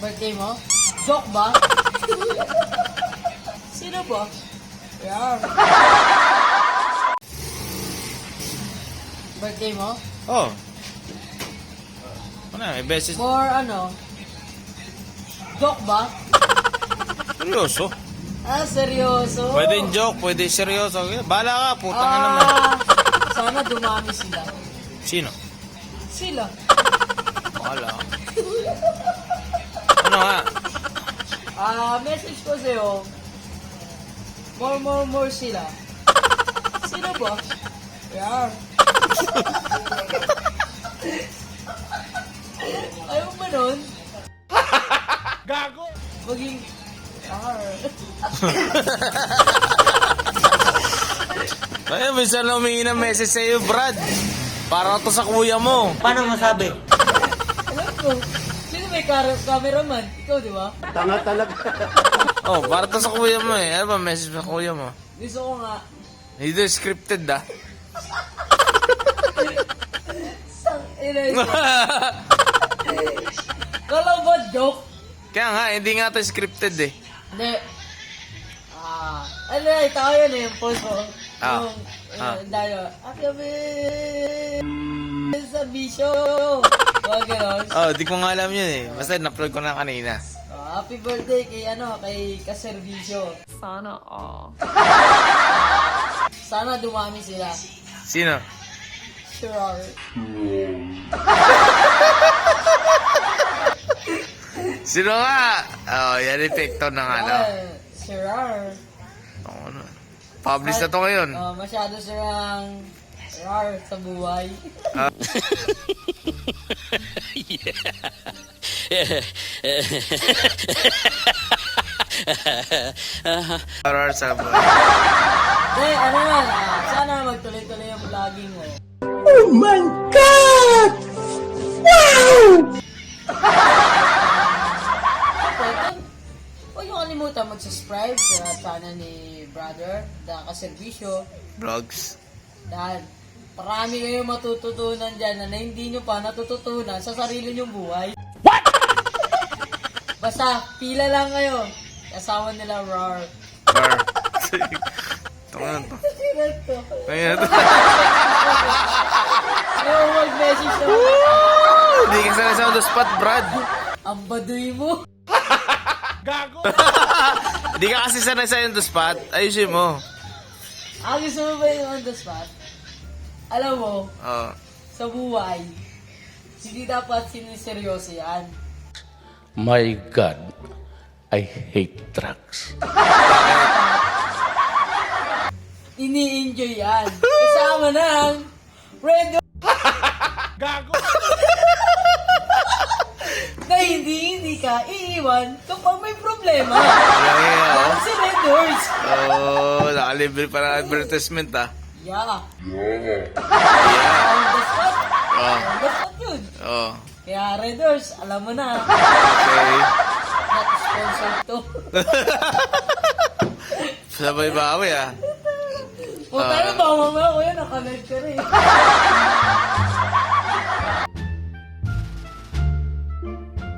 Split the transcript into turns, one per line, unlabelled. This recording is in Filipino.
Birthday mo? Joke ba? Sino ba? Yeah. Birthday mo?
Oh. Ano, may beses.
Or ano? Joke ba?
Seryoso?
Ah, seryoso?
Pwede joke, pwede seryoso. Bahala ka, putang na naman.
Sana dumami sila.
Sino?
Sila.
Bahala ka. Ano nga?
Message ko sa'yo. More sila. Sino ba? Yeah. Ayaw mo nun?
Gago!
Maging...
Ay, minsan na humingi ng message sa'yo, Brad. Para to sa kuya mo.
Paano masabi?
Alam ko. Sino may cameraman? Ikaw, di ba?
Tanga talaga.
Oh, para to sa kuya mo eh. Ano ba message sa kuya mo?
Gusto ko nga.
Hindi scripted ah.
Sang ina ito. Kala ba joke?
Kaya nga, hindi nga to scripted eh.
Hindi. Ano na, itaw yun eh, yung post ko. Dahil, kami sa bisyo. Huwag gano'n.
Oh, di ko nga alam yun eh. Basta na-upload ko na kanina.
Happy birthday kay kaservisyo.
Sana all.
Sana dumami sila.
Sino?
Sure.
Sino nga? Oh, yan epekto ng ano.
Sure.
Ano? Publish na to ngayon.
Masyado silang rar sa buhay.
Rar sa buhay.
Ano yan, sana magtuloy-tuloy yung vlogging mo.
Oh my God! Wow!
Huwag yung kalimutan mag-subscribe sa channel ni Brother, The Kaservisyo.
Vlogs.
Dahil marami kayong matututunan dyan na hindi nyo pa natututunan sa sarili nyong buhay. What? Basta, pila lang kayo. Kasama nila Rar.
Rar. Tungan to. Tungan to.
Ayaw mag-message na.
Hindi ka sana sa on the spot, Brad.
Ang baduy mo.
Gago! Hindi ka kasi sanay sa on the spot. Ayusin mo.
Gusto mo ba yung on the spot? Alam mo, sa buhay, hindi dapat siniseryoso yan.
My God, I hate drugs.
Ini-enjoy yan. Kasama ng Red
Gago!
na hindi ka iiwan kapag may problema.
Yan
Si Red Doors.
oh, nakalibre pa ng advertisement ah.
Yeah.
Yeah.
On the spot.
Oh.
On the spot yun.
Oh.
Kaya Red Doors, alam mo na.
Okay.
Not sponsored to.
Sabay bawi ah.
Kung tayo ba mamaya, kuya, nakalive ka rin.